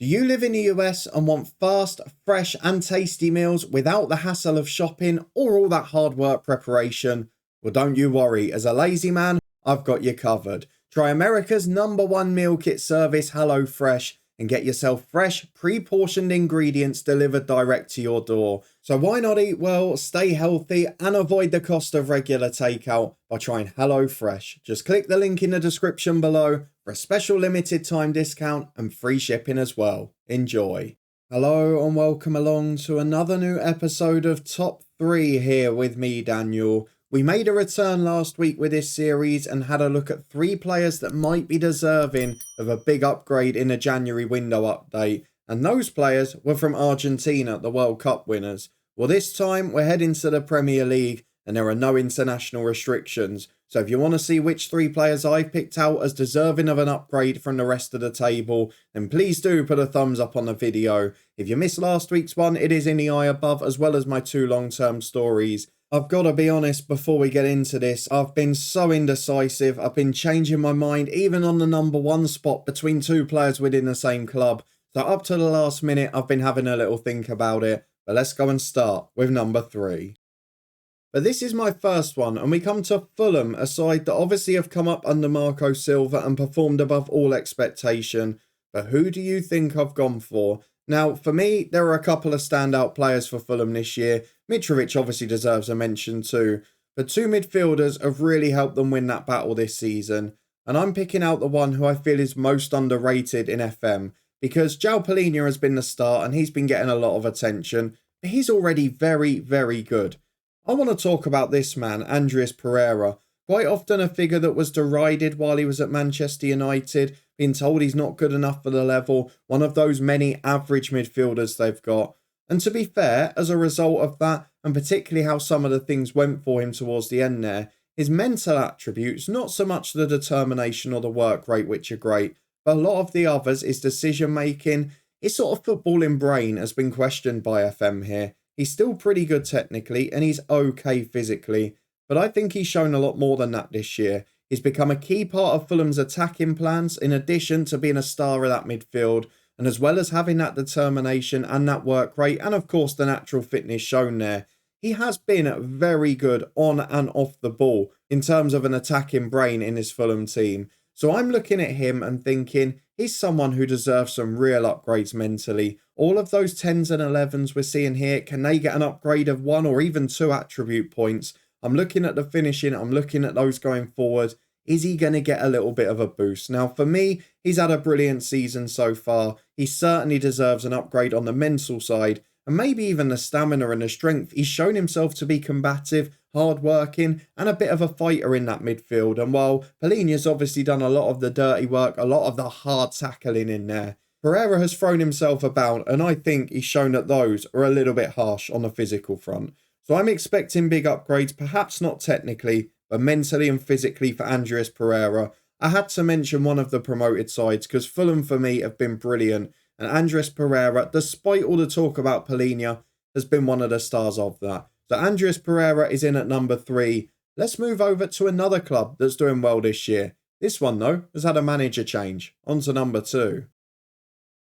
Do you live in the US and want fast, fresh and tasty meals without the hassle of shopping or all that hard work preparation? Well, don't you worry, as a lazy man, I've got you covered. Try America's #1 meal kit service, HelloFresh, and get yourself fresh, pre-portioned ingredients delivered direct to your door. So why not eat well, stay healthy, and avoid the cost of regular takeout by trying HelloFresh? Just click the link in the description below for a special limited time discount and free shipping as well. Enjoy. Hello and welcome along to another new episode of Top 3 here with me, Daniel. We made a return last week with this series and had a look at 3 players that might be deserving of a big upgrade in a January window update. And those players were from Argentina, the World Cup winners. Well, this time we're heading to the Premier League and there are no international restrictions. So if you want to see which 3 players I've picked out as deserving of an upgrade from the rest of the table, then please do put a thumbs up on the video. If you missed last week's one, it is in the eye above, as well as my 2 long-term stories. I've got to be honest, before we get into this, I've been so indecisive. I've been changing my mind even on the #1 spot between 2 players within the same club. So up to the last minute, I've been having a little think about it. But let's go and start with number 3. But this is my first one, and we come to Fulham, a side that obviously have come up under Marco Silva and performed above all expectation. But who do you think I've gone for? Now, for me, there are a couple of standout players for Fulham this year. Mitrovic obviously deserves a mention too. But 2 midfielders have really helped them win that battle this season. And I'm picking out the one who I feel is most underrated in FM. Because João Palhinha has been the star and he's been getting a lot of attention. But he's already very, very good. I want to talk about this man, Andreas Pereira. Quite often a figure that was derided while he was at Manchester United, being told he's not good enough for the level, one of those many average midfielders they've got. And to be fair, as a result of that, and particularly how some of the things went for him towards the end there, his mental attributes, not so much the determination or the work rate, which are great, but a lot of the others, his decision making, his sort of footballing brain has been questioned by FM here. He's still pretty good technically and he's okay physically, but I think he's shown a lot more than that this year. He's become a key part of Fulham's attacking plans in addition to being a star of that midfield, and as well as having that determination and that work rate and of course the natural fitness shown there. He has been very good on and off the ball in terms of an attacking brain in his Fulham team. So I'm looking at him and thinking he's someone who deserves some real upgrades mentally. All of those 10s and 11s we're seeing here, can they get an upgrade of 1 or even 2 attribute points? I'm looking at the finishing, I'm looking at those going forward. Is he going to get a little bit of a boost? Now for me, he's had a brilliant season so far. He certainly deserves an upgrade on the mental side and maybe even the stamina and the strength. He's shown himself to be combative, hard-working and a bit of a fighter in that midfield. And while Palhinha's obviously done a lot of the dirty work, a lot of the hard tackling in there, Pereira has thrown himself about and I think he's shown that those are a little bit harsh on the physical front. So I'm expecting big upgrades, perhaps not technically, but mentally and physically for Andreas Pereira. I had to mention one of the promoted sides because Fulham for me have been brilliant. And Andreas Pereira, despite all the talk about Palhinha, has been one of the stars of that. So Andreas Pereira is in at number 3. Let's move over to another club that's doing well this year. This one though has had a manager change. On to number 2.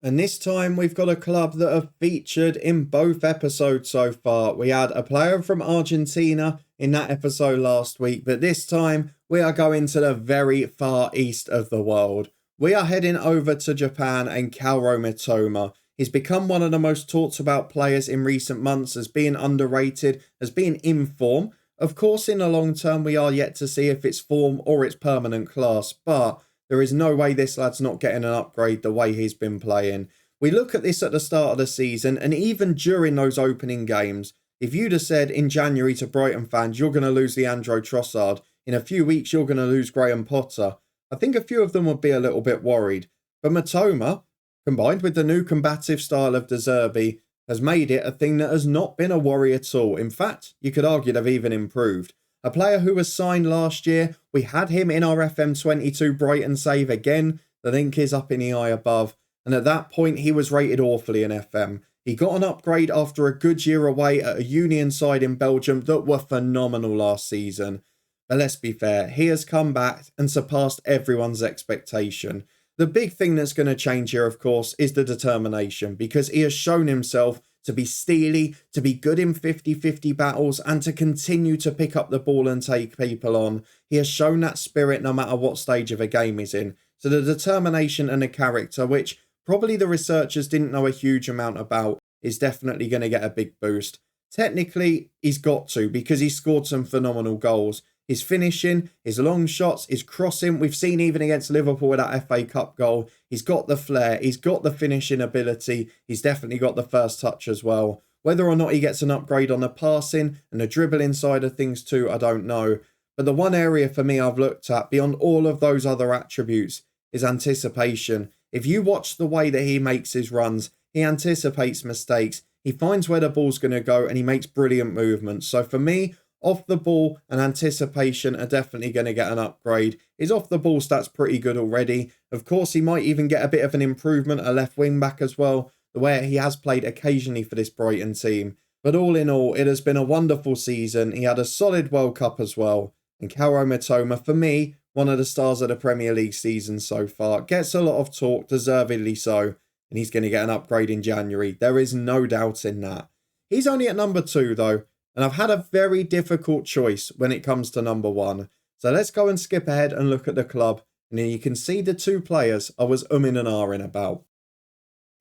And this time we've got a club that have featured in both episodes so far. We had a player from Argentina in that episode last week, but this time we are going to the very far east of the world. We are heading over to Japan and Calum Matoma. He's become one of the most talked about players in recent months as being underrated, as being in form. Of course, in the long term, we are yet to see if it's form or it's permanent class, but there is no way this lad's not getting an upgrade the way he's been playing. We look at this at the start of the season and even during those opening games, if you'd have said in January to Brighton fans, you're going to lose Leandro Trossard, in a few weeks you're going to lose Graham Potter, I think a few of them would be a little bit worried. But Matoma, combined with the new combative style of De Zerbi, has made it a thing that has not been a worry at all. In fact, you could argue they've even improved. A player who was signed last year, we had him in our FM22 Brighton save again. The link is up in the eye above. And at that point, he was rated awfully in FM. He got an upgrade after a good year away at a Union side in Belgium that were phenomenal last season. But let's be fair, he has come back and surpassed everyone's expectation. The big thing that's going to change here, of course, is the determination, because he has shown himself to be steely, to be good in 50-50 battles, and to continue to pick up the ball and take people on. He has shown that spirit no matter what stage of a game he's in. So the determination and the character, which probably the researchers didn't know a huge amount about, is definitely going to get a big boost. Technically, he's got to, because he scored some phenomenal goals. His finishing, his long shots, his crossing, we've seen even against Liverpool with that FA Cup goal. He's got the flair, he's got the finishing ability, he's definitely got the first touch as well. Whether or not he gets an upgrade on the passing and the dribbling side of things too, I don't know. But the one area for me I've looked at, beyond all of those other attributes, is anticipation. If you watch the way that he makes his runs, he anticipates mistakes, he finds where the ball's going to go, and he makes brilliant movements. So for me, off the ball and anticipation are definitely going to get an upgrade. His off the ball stats pretty good already. Of course, he might even get a bit of an improvement at left wing back as well, the way he has played occasionally for this Brighton team. But all in all, it has been a wonderful season. He had a solid World Cup as well. And Calum Matoma, for me, one of the stars of the Premier League season so far, gets a lot of talk, deservedly so. And he's going to get an upgrade in January. There is no doubt in that. He's only at number 2 though. And I've had a very difficult choice when it comes to number 1. So let's go and skip ahead and look at the club. And then you can see the 2 players I was umming and ahhing about.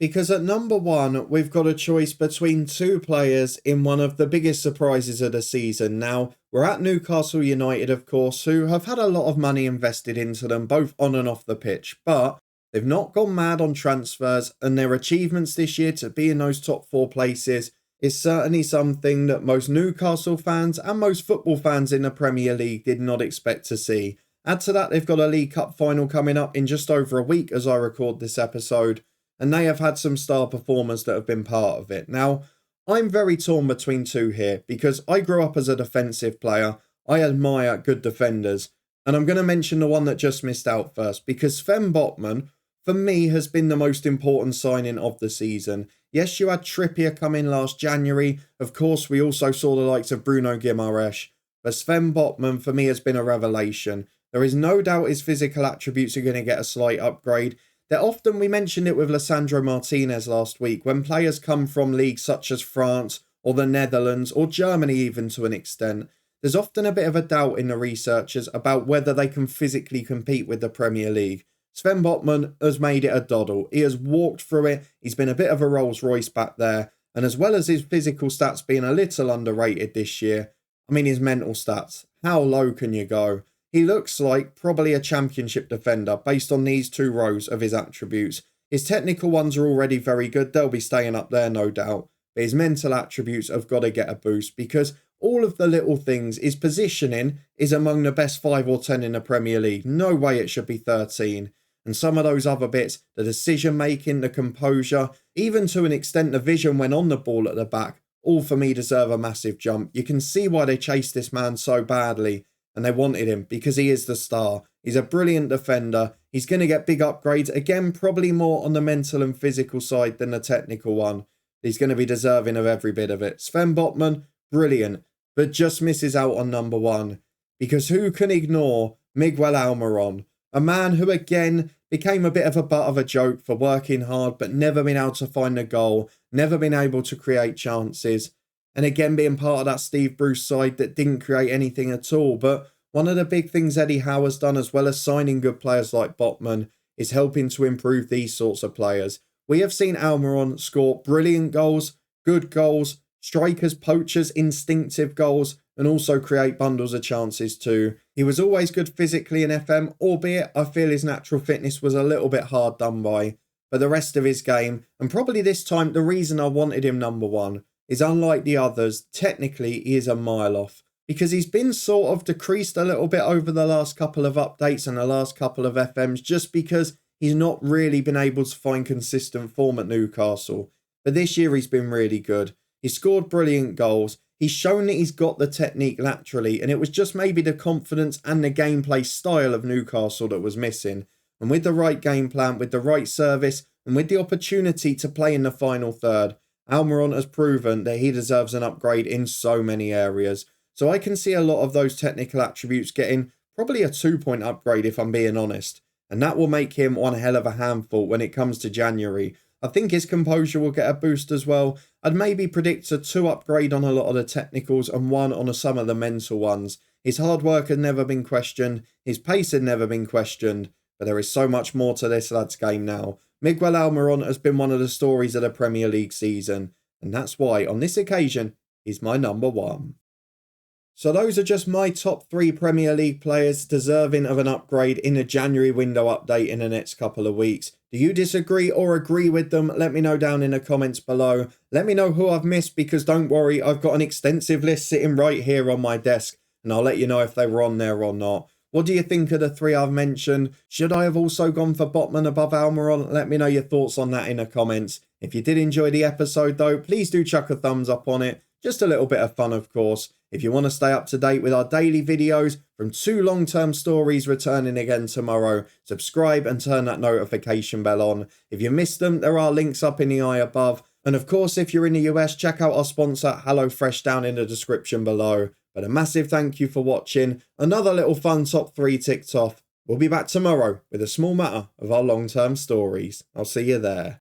Because at number 1, we've got a choice between 2 players in one of the biggest surprises of the season. Now, we're at Newcastle United, of course, who have had a lot of money invested into them, both on and off the pitch. But they've not gone mad on transfers, and their achievements this year to be in those top 4 places is certainly something that most Newcastle fans and most football fans in the Premier League did not expect to see. Add to that, they've got a League Cup final coming up in just over a week as I record this episode, and they have had some star performers that have been part of it. Now, I'm very torn between 2 here, because I grew up as a defensive player. I admire good defenders, and I'm going to mention the one that just missed out first, because Sven Botman, for me, has been the most important signing of the season. Yes, you had Trippier come in last January. Of course, we also saw the likes of Bruno Guimaraes. But Sven Botman, for me, has been a revelation. There is no doubt his physical attributes are going to get a slight upgrade. We mentioned it with Lisandro Martinez last week, when players come from leagues such as France or the Netherlands or Germany even to an extent, there's often a bit of a doubt in the researchers about whether they can physically compete with the Premier League. Sven Botman has made it a doddle. He has walked through it. He's been a bit of a Rolls Royce back there. And as well as his physical stats being a little underrated this year, I mean his mental stats. How low can you go? He looks like probably a championship defender based on these 2 rows of his attributes. His technical ones are already very good. They'll be staying up there, no doubt. But his mental attributes have got to get a boost, because all of the little things, his positioning is among the best 5 or 10 in the Premier League. No way it should be 13. And some of those other bits, the decision making, the composure, even to an extent the vision when on the ball at the back, all for me deserve a massive jump. You can see why they chased this man so badly, and they wanted him, because he is the star. He's a brilliant defender. He's going to get big upgrades, again probably more on the mental and physical side than the technical one. He's going to be deserving of every bit of it. Sven Botman, brilliant, but just misses out on number 1, because who can ignore Miguel Almiron? A man who again became a bit of a butt of a joke for working hard but never been able to find a goal, never been able to create chances, and again being part of that Steve Bruce side that didn't create anything at all. But one of the big things Eddie Howe has done, as well as signing good players like Botman, is helping to improve these sorts of players. We have seen Almiron score brilliant goals, good goals, strikers, poachers, instinctive goals, and also create bundles of chances too. He was always good physically in FM, albeit I feel his natural fitness was a little bit hard done by. But the rest of his game, and probably this time the reason I wanted him number 1, is unlike the others, technically he is a mile off. Because he's been sort of decreased a little bit over the last couple of updates and the last couple of FMs, just because he's not really been able to find consistent form at Newcastle. But this year he's been really good. He scored brilliant goals. He's shown that he's got the technique laterally, and it was just maybe the confidence and the gameplay style of Newcastle that was missing. And with the right game plan, with the right service, and with the opportunity to play in the final third, Almiron has proven that he deserves an upgrade in so many areas. So I can see a lot of those technical attributes getting probably a 2-point upgrade if I'm being honest. and that will make him one hell of a handful when it comes to January. I think his composure will get a boost as well. I'd maybe predict a 2 upgrade on a lot of the technicals and 1 on some of the mental ones. His hard work had never been questioned, his pace had never been questioned, but there is so much more to this lad's game now. Miguel Almiron has been one of the stories of the Premier League season, and that's why on this occasion he's my number 1. So those are just my top 3 Premier League players deserving of an upgrade in the January window update in the next couple of weeks. Do you disagree or agree with them? Let me know down in the comments below. Let me know who I've missed, because don't worry, I've got an extensive list sitting right here on my desk, and I'll let you know if they were on there or not. What do you think of the 3 I've mentioned? Should I have also gone for Botman above Almiron? Let me know your thoughts on that in the comments. If you did enjoy the episode though, please do chuck a thumbs up on it. Just a little bit of fun, of course. If you want to stay up to date with our daily videos from 2 long-term stories returning again tomorrow, subscribe and turn that notification bell on. If you missed them, there are links up in the eye above. And of course, if you're in the US, check out our sponsor, HelloFresh, down in the description below. But a massive thank you for watching. Another little fun top 3 ticked off. We'll be back tomorrow with a small matter of our long-term stories. I'll see you there.